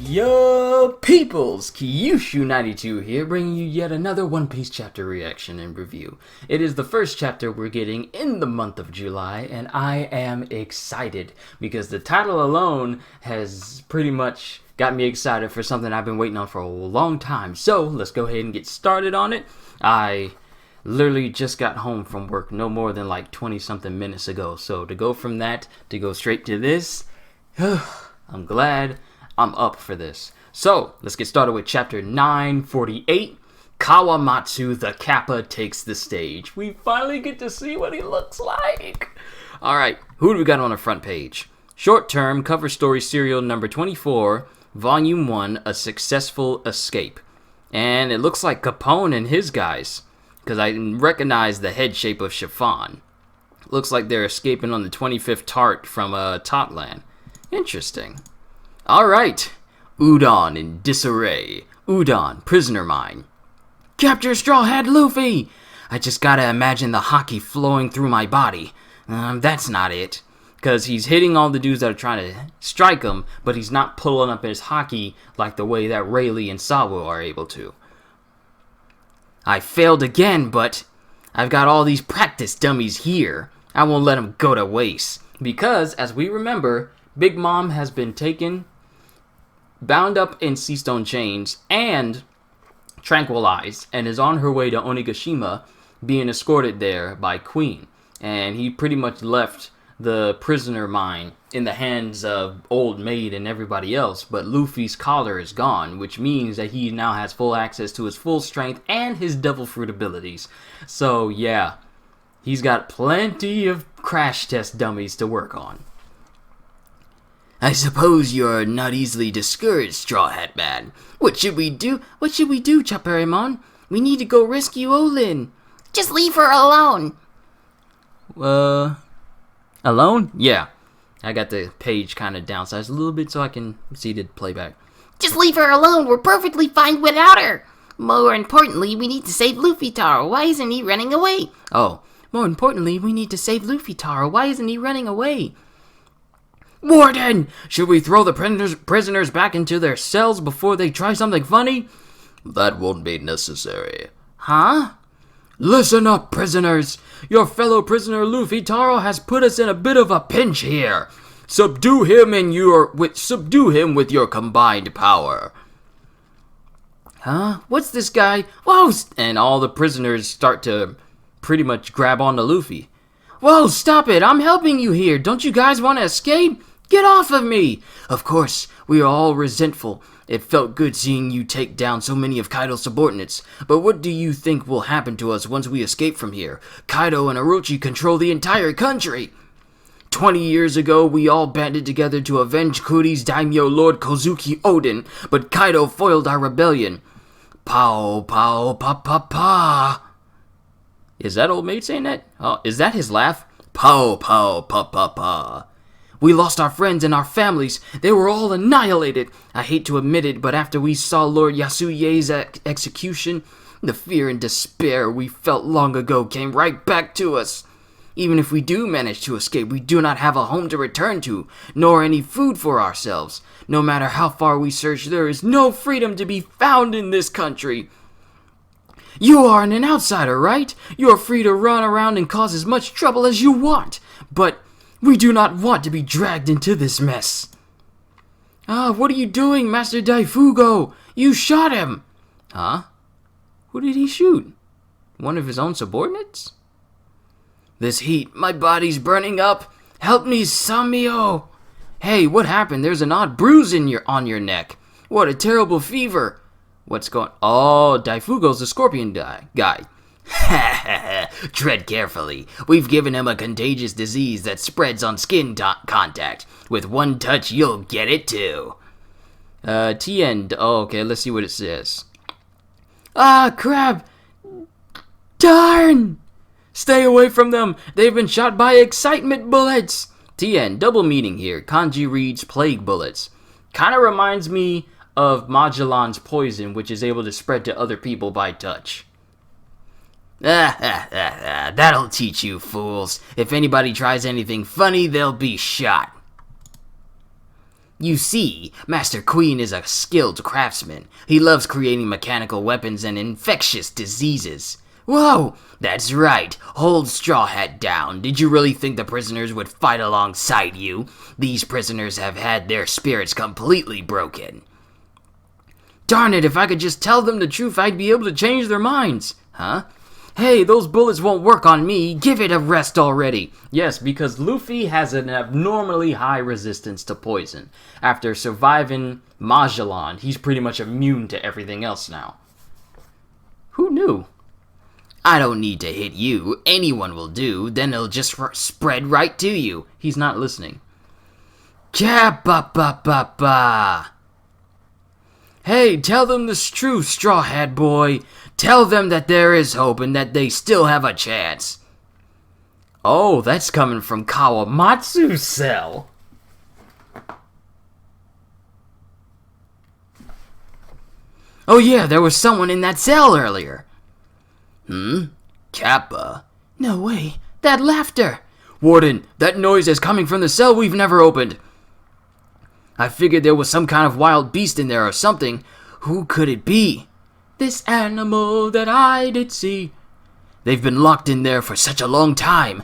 Yo peoples, Kyushu92 here, bringing you yet another One Piece chapter reaction and review. It is the first chapter we're getting in the month of July, and I am excited because the title alone has pretty much got me excited for something I've been waiting on for a long time. So let's go ahead and get started on it. I literally just got home from work no more than like 20 something minutes ago, so to go from that to go straight to this, I'm glad I'm up for this. So, let's get started with chapter 948. Kawamatsu, the Kappa, takes the stage. We finally get to see what he looks like. Alright, who do we got on the front page? Short-term cover story serial number 24, volume 1, A Successful Escape. And it looks like Capone and his guys, because I recognize the head shape of Chiffon. Looks like they're escaping on the 25th tart from Totland. Interesting. Alright, Udon in disarray. Udon, prisoner mine. Capture Straw Hat Luffy! I just gotta imagine the hockey flowing through my body. That's not it. Because he's hitting all the dudes that are trying to strike him, but he's not pulling up his hockey like the way that Rayleigh and Sawo are able to. I failed again, but I've got all these practice dummies here. I won't let them go to waste. Because, as we remember, Big Mom has been taken, bound up in sea stone chains, and tranquilized, and is on her way to Onigashima, being escorted there by Queen. And he pretty much left the prisoner mine in the hands of Old Maid and everybody else, but Luffy's collar is gone, which means that he now has full access to his full strength and his devil fruit abilities. So yeah, he's got plenty of crash test dummies to work on. I suppose you're not easily discouraged, Straw Hat Man. What should we do? What should we do, Chopperimon? We need to go rescue Olin. Just leave her alone. Alone? Yeah. I got the page kind of downsized a little bit so I can see the playback. Just leave her alone. We're perfectly fine without her. More importantly, we need to save Luffy Taro. Why isn't he running away? Oh, more importantly, we need to save Luffy Taro. Why isn't he running away? Warden! Should we throw the prisoners back into their cells before they try something funny? That won't be necessary. Huh? Listen up, prisoners! Your fellow prisoner Luffy Taro has put us in a bit of a pinch here. Subdue him with your combined power. Huh? What's this guy? Whoa! And all the prisoners start to pretty much grab onto Luffy. Whoa, stop it! I'm helping you here. Don't you guys want to escape? Get off of me! Of course, we are all resentful. It felt good seeing you take down so many of Kaido's subordinates. But what do you think will happen to us once we escape from here? Kaido and Orochi control the entire country. 20 years ago, we all banded together to avenge Kuri's daimyo Lord Kozuki Oden, but Kaido foiled our rebellion. Pow, pow, pa, pa, pa. Is that Old Maid saying that? Oh, is that his laugh? Pow, pow, pa, pa, pa. We lost our friends and our families. They were all annihilated. I hate to admit it, but after we saw Lord Yasuye's execution, the fear and despair we felt long ago came right back to us. Even if we do manage to escape, we do not have a home to return to, nor any food for ourselves. No matter how far we search, there is no freedom to be found in this country. You are an outsider, right? You are free to run around and cause as much trouble as you want. But we do not want to be dragged into this mess. What are you doing, Master Daifugo? You shot him. Huh? Who did he shoot? One of his own subordinates? This heat, my body's burning up. Help me, Samio. Hey, what happened? There's an odd bruise on your neck. What a terrible fever. What's going... Oh, Daifugo's the scorpion guy. Tread carefully. We've given him a contagious disease that spreads on skin contact. With one touch, you'll get it too. Tien. Oh, okay, let's see what it says. Ah, crap. Darn. Stay away from them. They've been shot by excitement bullets. Tien, double meaning here. Kanji reads plague bullets. Kind of reminds me of Magellan's poison, which is able to spread to other people by touch. That'll teach you fools. If anybody tries anything funny, they'll be shot. You see, Master Queen is a skilled craftsman. He loves creating mechanical weapons and infectious diseases. Whoa, that's right. Hold Straw Hat down. Did you really think the prisoners would fight alongside you? These prisoners have had their spirits completely broken. Darn it, if I could just tell them the truth, I'd be able to change their minds. Huh? Hey, those bullets won't work on me. Give it a rest already. Yes, because Luffy has an abnormally high resistance to poison. After surviving Magellan, he's pretty much immune to everything else now. Who knew? I don't need to hit you. Anyone will do. Then it'll just spread right to you. He's not listening. Kappa. Hey, tell them the truth, Straw Hat Boy. Tell them that there is hope and that they still have a chance. Oh, that's coming from Kawamatsu's cell. Oh yeah, there was someone in that cell earlier. Kappa? No way. That laughter. Warden, that noise is coming from the cell we've never opened. I figured there was some kind of wild beast in there or something. Who could it be? This animal that I did see. They've been locked in there for such a long time.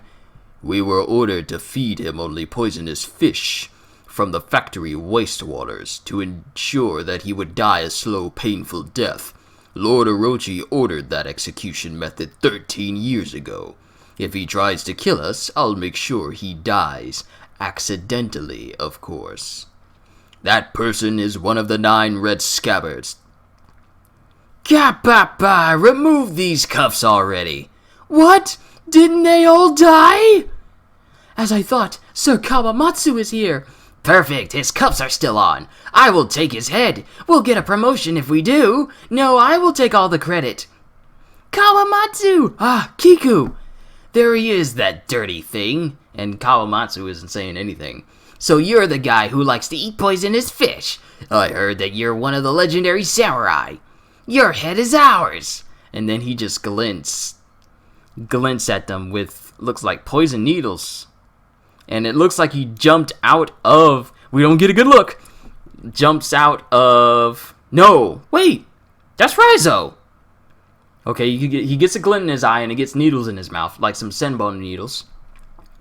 We were ordered to feed him only poisonous fish from the factory wastewaters to ensure that he would die a slow, painful death. Lord Orochi ordered that execution method 13 years ago. If he tries to kill us, I'll make sure he dies. Accidentally, of course. That person is one of the 9 red scabbards. Kappa, remove these cuffs already. What? Didn't they all die? As I thought, Sir Kawamatsu is here. Perfect, his cuffs are still on. I will take his head. We'll get a promotion if we do. No, I will take all the credit. Kawamatsu! Ah, Kiku! There he is, that dirty thing. And Kawamatsu isn't saying anything. So you're the guy who likes to eat poisonous fish. I heard that you're one of the legendary samurai. Your head is ours. And then he just glints at them with, looks like poison needles. And it looks like he jumped out of, we don't get a good look, jumps out of, no, wait, that's Raizo. Okay, he gets a glint in his eye and he gets needles in his mouth, like some senbon needles.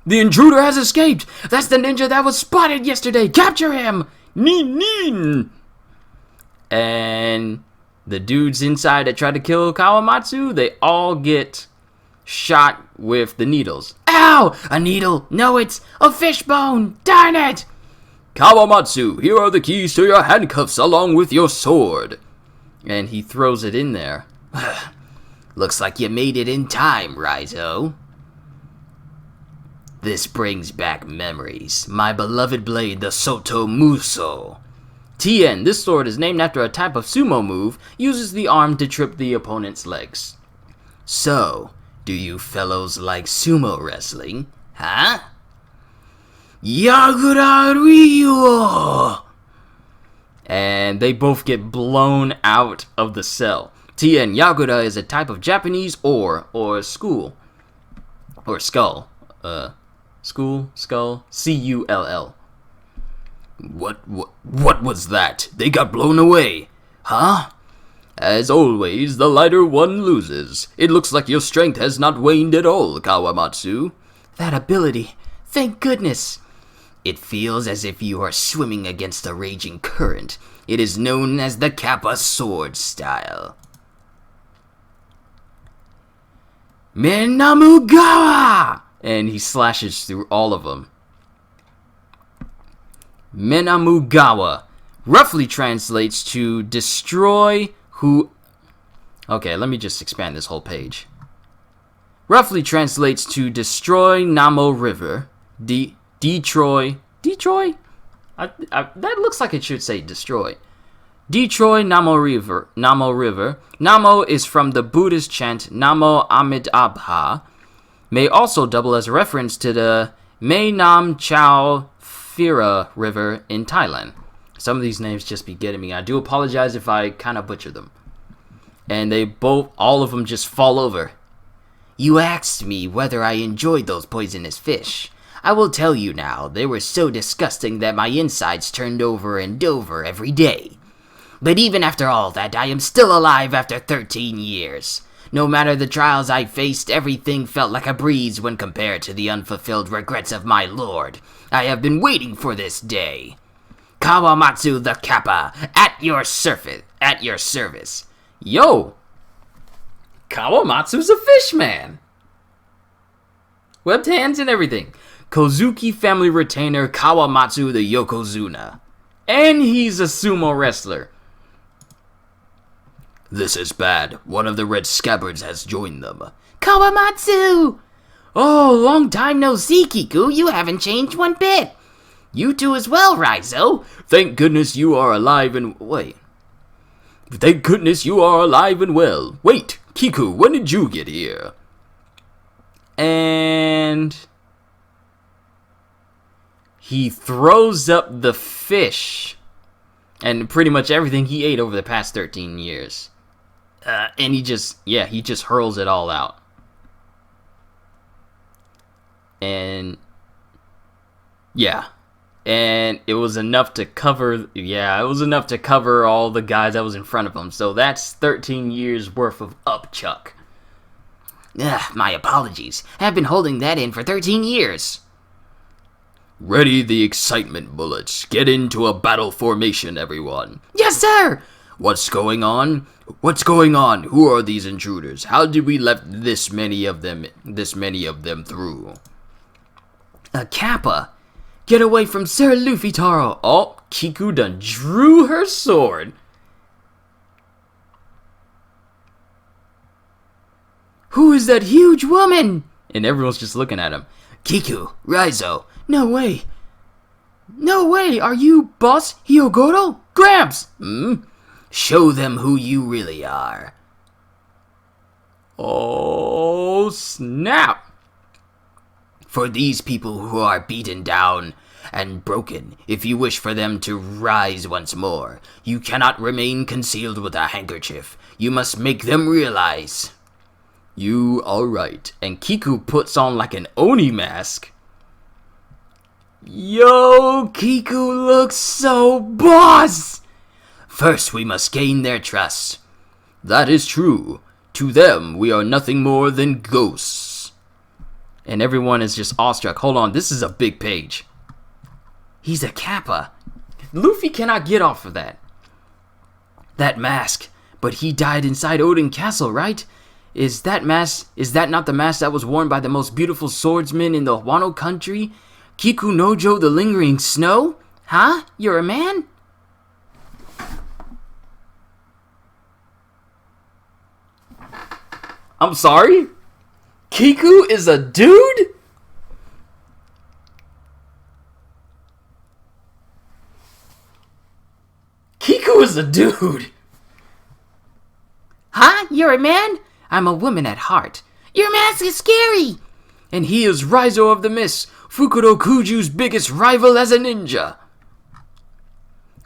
The intruder has escaped. That's the ninja that was spotted yesterday. Capture him. Nin. And the dudes inside that tried to kill Kawamatsu, they all get shot with the needles. Ow! A needle. No, it's a fishbone. Darn it. Kawamatsu, here are the keys to your handcuffs along with your sword. And he throws it in there. Looks like you made it in time, Raizo. This brings back memories. My beloved blade, the Soto Muso. Tien, this sword is named after a type of sumo move, uses the arm to trip the opponent's legs. So, do you fellows like sumo wrestling? Huh? Yagura Ryu! And they both get blown out of the cell. Tien, Yagura is a type of Japanese ore, or skull. Skull, C-U-L-L. What was that? They got blown away. Huh? As always, the lighter one loses. It looks like your strength has not waned at all, Kawamatsu. That ability. Thank goodness. It feels as if you are swimming against a raging current. It is known as the Kappa sword style. Menamugawa! And he slashes through all of them. Menamugawa roughly translates to destroy who... Okay, let me just expand this whole page. Roughly translates to destroy Namo River. Detroit? That looks like it should say destroy. Detroit Namo River. Namo is from the Buddhist chant Namo Amidabha. May also double as a reference to the Mae Nam Chao Phira River in Thailand. Some of these names just be getting me. I do apologize if I kind of butcher them. And all of them just fall over. You asked me whether I enjoyed those poisonous fish. I will tell you now, they were so disgusting that my insides turned over and over every day. But even after all that, I am still alive after 13 years. No matter the trials I faced, everything felt like a breeze when compared to the unfulfilled regrets of my lord. I have been waiting for this day. Kawamatsu the Kappa, at your service. Yo! Kawamatsu's a fish man! Webbed hands and everything. Kozuki family retainer Kawamatsu the Yokozuna. And he's a sumo wrestler. This is bad. One of the red scabbards has joined them. Kawamatsu! Oh, long time no see, Kiku. You haven't changed one bit. You too as well, Raizo. Thank goodness you are alive and... Wait. Thank goodness you are alive and well. Wait, Kiku, when did you get here? And... he throws up the fish. And pretty much everything he ate over the past 13 years. And he just hurls it all out. And... yeah. And it was enough to cover all the guys that was in front of him. So that's 13 years worth of upchuck. My apologies. I've been holding that in for 13 years. Ready the excitement bullets. Get into a battle formation, everyone. Yes, sir! What's going on? What's going on? Who are these intruders? How did we let this many of them through? Kappa. Get away from Sir Luffy Taro. Oh, Kiku done drew her sword. Who is that huge woman? And everyone's just looking at him. Kiku, Raizo. No way. No way. Are you Boss Hyogoro? Gramps. Show them who you really are. Oh, snap. For these people who are beaten down and broken, if you wish for them to rise once more, you cannot remain concealed with a handkerchief. You must make them realize. You are right. And Kiku puts on like an Oni mask. Yo, Kiku looks so boss! First, we must gain their trust. That is true. To them, we are nothing more than ghosts. And everyone is just awestruck. Hold on, this is a big page. He's a Kappa. Luffy cannot get off of that. That mask. But he died inside Odin Castle, right? Is that not the mask that was worn by the most beautiful swordsman in the Wano country? Kiku Nojo the Lingering Snow? Huh? You're a man? I'm sorry? Kiku is a dude? Kiku is a dude. Huh? You're a man? I'm a woman at heart. Your mask is scary. And he is Raizo of the Mist, Fukuro Kuju's biggest rival as a ninja.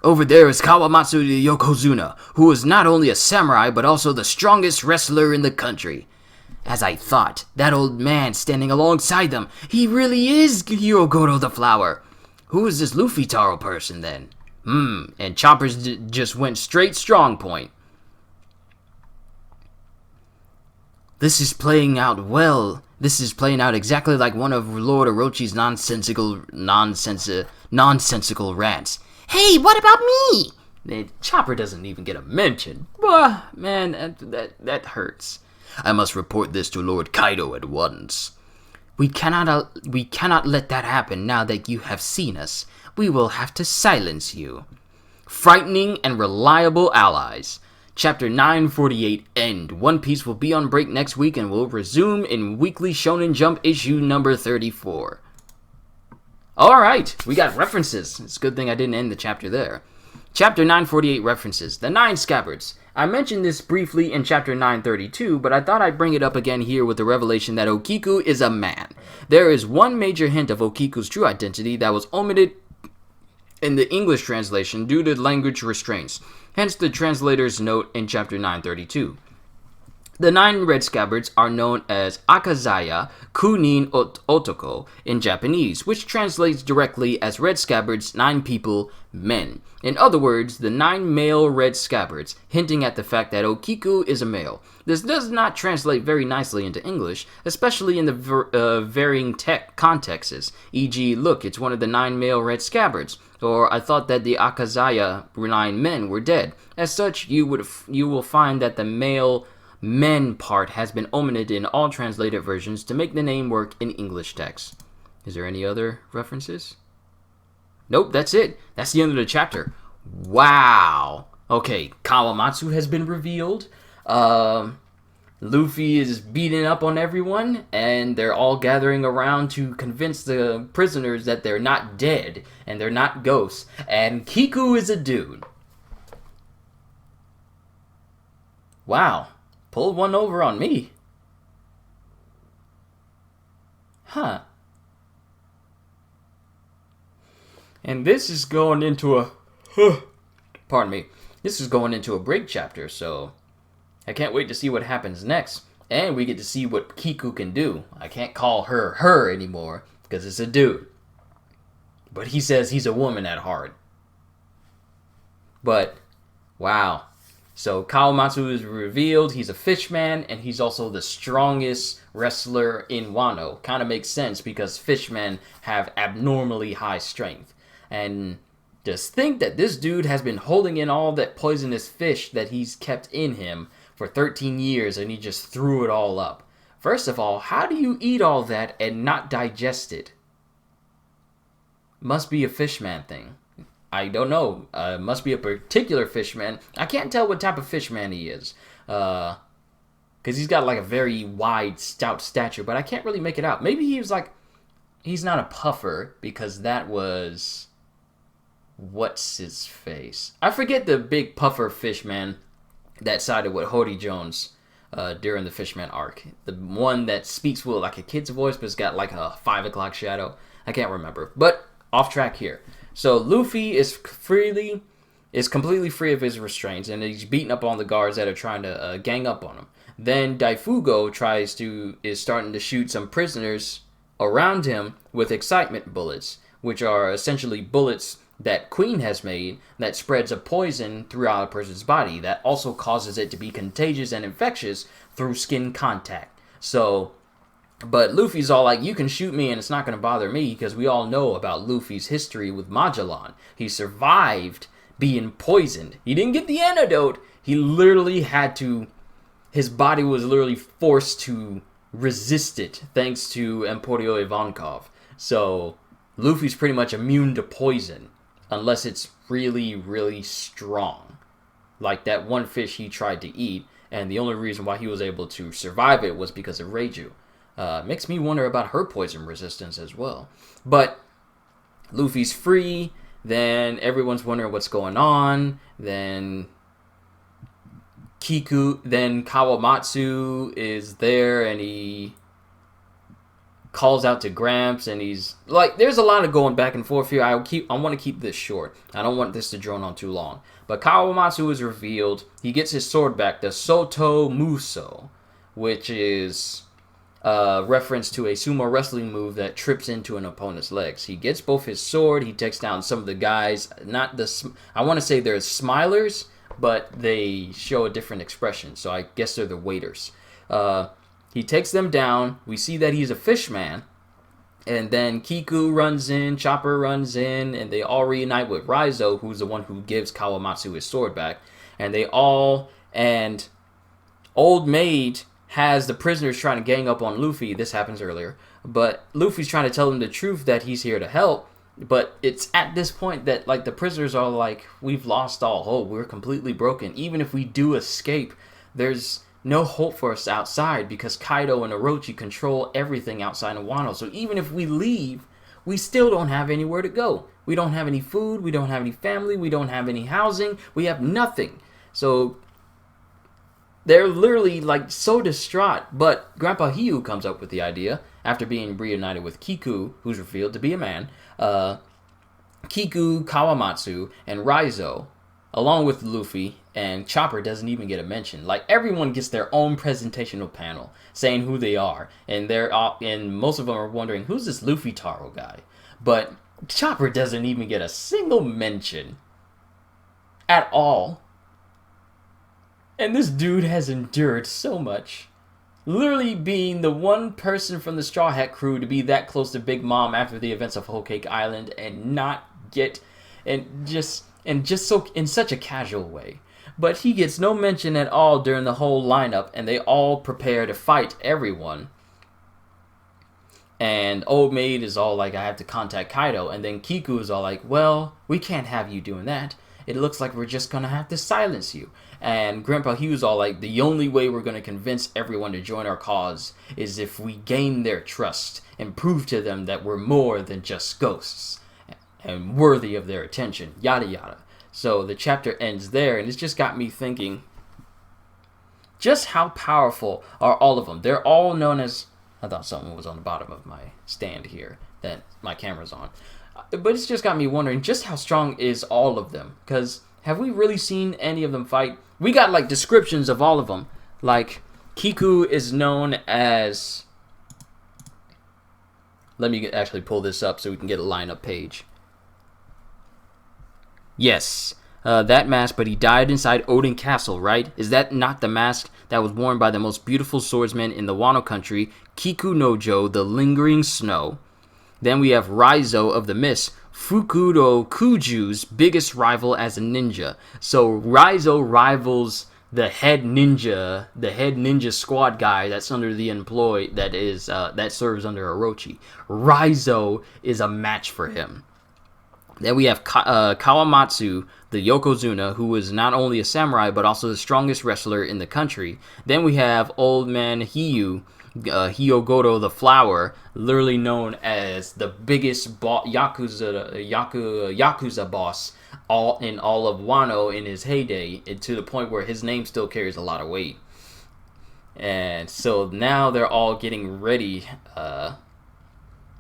Over there is Kawamatsu the Yokozuna, who is not only a samurai but also the strongest wrestler in the country. As I thought, that old man standing alongside them, he really is Hyogoro the Flower. Who is this Luffy Taro person then? And Chopper's just went straight strong point. This is playing out well. This is playing out exactly like one of Lord Orochi's nonsensical rants. Hey, what about me? Chopper doesn't even get a mention. Man, that hurts. I must report this to Lord Kaido at once. We cannot let that happen now that you have seen us. We will have to silence you. Frightening and reliable allies. Chapter 948 end. One Piece will be on break next week and will resume in Weekly Shonen Jump issue number 34. Alright, we got references. It's a good thing I didn't end the chapter there. Chapter 948 references. The 9 Scabbards. I mentioned this briefly in chapter 932, but I thought I'd bring it up again here with the revelation that Okiku is a man. There is one major hint of Okiku's true identity that was omitted in the English translation due to language restraints. Hence the translator's note in chapter 932. The 9 red scabbards are known as Akazaya Kunin Otoko in Japanese, which translates directly as red scabbards, 9 people, men. In other words, the 9 male red scabbards, hinting at the fact that Okiku is a male. This does not translate very nicely into English, especially in the varying contexts, e.g., look, it's one of the 9 male red scabbards, or I thought that the Akazaya 9 men were dead. As such, you will find that the male men part has been omitted in all translated versions to make the name work in English text. Is there any other references? Nope, that's it. That's the end of the chapter. Wow. Okay, Kawamatsu has been revealed. Luffy is beating up on everyone, and they're all gathering around to convince the prisoners that they're not dead, and they're not ghosts, and Kiku is a dude. Wow. Pulled one over on me. Huh. And this is going into a... pardon me. This is going into a break chapter, so... I can't wait to see what happens next. And we get to see what Kiku can do. I can't call her anymore, because it's a dude. But he says he's a woman at heart. But, wow. So Kawamatsu is revealed, he's a fishman, and he's also the strongest wrestler in Wano. Kind of makes sense because fishmen have abnormally high strength. And just think that this dude has been holding in all that poisonous fish that he's kept in him for 13 years, and he just threw it all up. First of all, how do you eat all that and not digest it? Must be a fishman thing. I don't know. Must be a particular fishman. I can't tell what type of fishman he is. Because he's got like a very wide, stout stature. But I can't really make it out. Maybe he was like... He's not a puffer. Because that was... What's his face? I forget the big puffer fishman that sided with Hody Jones during the Fishman arc. The one that speaks with like a kid's voice. But it's got like a 5 o'clock shadow. I can't remember. But off track here. So Luffy is completely free of his restraints, and he's beating up on the guards that are trying to gang up on him. Then Daifugo is starting to shoot some prisoners around him with excitement bullets, which are essentially bullets that Queen has made that spreads a poison throughout a person's body that also causes it to be contagious and infectious through skin contact. But Luffy's all like, you can shoot me and it's not going to bother me, because we all know about Luffy's history with Magellan. He survived being poisoned. He didn't get the antidote. He literally had to... His body was literally forced to resist it thanks to Emporio Ivankov. So Luffy's pretty much immune to poison unless it's really, really strong. Like that one fish he tried to eat, and the only reason why he was able to survive it was because of Reiju. Makes me wonder about her poison resistance as well. But Luffy's free, then everyone's wondering what's going on, then Kawamatsu is there, and he calls out to Gramps, and he's like, there's a lot of going back and forth here. I want to keep this short. I don't want this to drone on too long. But Kawamatsu is revealed. He gets his sword back, the Soto Muso, which is reference to a sumo wrestling move that trips into an opponent's legs. He gets both his sword. He takes down some of the guys. I want to say they're smilers, but they show a different expression. So I guess they're the waiters. He takes them down. We see that he's a fishman. And then Kiku runs in, Chopper runs in, and they all reunite with Raizo, who's the one who gives Kawamatsu his sword back. And Old Maid has the prisoners trying to gang up on Luffy. This happens earlier. But Luffy's trying to tell them the truth that he's here to help. But it's at this point that like the prisoners are like, we've lost all hope. We're completely broken. Even if we do escape, there's no hope for us outside because Kaido and Orochi control everything outside of Wano. So even if we leave, we still don't have anywhere to go. We don't have any food. We don't have any family. We don't have any housing. We have nothing. So they're literally like so distraught. But Grandpa Hiyu comes up with the idea after being reunited with Kiku, who's revealed to be a man. Kiku, Kawamatsu, and Raizo along with Luffy, and Chopper doesn't even get a mention. Like, everyone gets their own presentational panel saying who they are, and and most of them are wondering, who's this Luffy Taro guy? But Chopper doesn't even get a single mention at all. And this dude has endured so much. Literally being the one person from the Straw Hat crew to be that close to Big Mom after the events of Whole Cake Island and not get, and just so in such a casual way. But he gets no mention at all during the whole lineup, and they all prepare to fight everyone. And Old Maid is all like, I have to contact Kaido, and then Kiku is all like, well, we can't have you doing that. It looks like we're just gonna have to silence you. And Grandpa Hugh's all like, the only way we're gonna convince everyone to join our cause is if we gain their trust and prove to them that we're more than just ghosts and worthy of their attention, yada yada. So the chapter ends there, and it's just got me thinking, just how powerful are all of them? They're all known as, I thought something was on the bottom of my stand here that my camera's on. But it's just got me wondering, just how strong is all of them? Because have we really seen any of them fight? We got, like, descriptions of all of them. Like, Kiku is known as... Let me actually pull this up so we can get a lineup page. Yes, that mask, but he died inside Odin Castle, right? Is that not the mask that was worn by the most beautiful swordsman in the Wano country, Kikunojo, the Lingering Snow? Then we have Raizo of the Mist, Fukudo Kuju's biggest rival as a ninja. So Raizo rivals the head ninja squad guy that's under the that serves under Orochi. Raizo is a match for him. Then we have Kawamatsu, the Yokozuna, who is not only a samurai but also the strongest wrestler in the country. Then we have Old Man Hiyu, Hyogoro the Flower, literally known as the biggest Yakuza boss in all of Wano in his heyday, to the point where his name still carries a lot of weight. And so now they're all getting ready.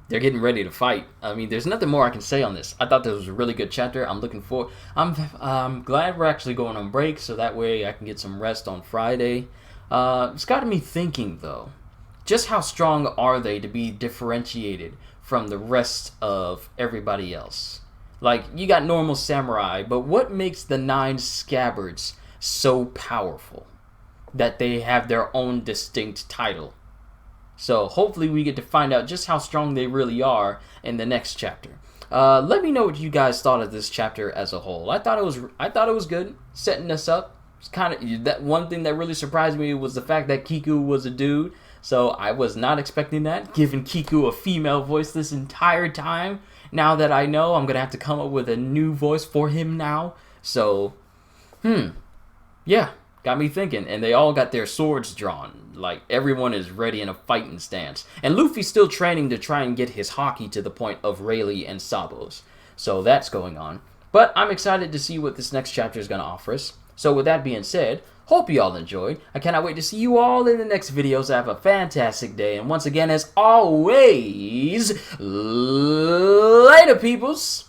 They're getting ready to fight. I mean, there's nothing more I can say on this. I thought this was a really good chapter. I'm glad we're actually going on break, so that way I can get some rest on Friday. It's got me thinking, though. Just how strong are they to be differentiated from the rest of everybody else? Like, you got normal samurai, but what makes the 9 scabbards so powerful that they have their own distinct title? So hopefully we get to find out just how strong they really are in the next chapter. Let me know what you guys thought of this chapter as a whole. I thought it was good, setting us up. It's kind of that one thing that really surprised me was the fact that Kiku was a dude. So I was not expecting that, giving Kiku a female voice this entire time. Now that I know, I'm going to have to come up with a new voice for him now. So, yeah, got me thinking. And they all got their swords drawn. Like, everyone is ready in a fighting stance. And Luffy's still training to try and get his haki to the point of Rayleigh and Sabos. So that's going on. But I'm excited to see what this next chapter is going to offer us. So with that being said, hope you all enjoyed. I cannot wait to see you all in the next videos. Have a fantastic day. And once again, as always, later, peoples.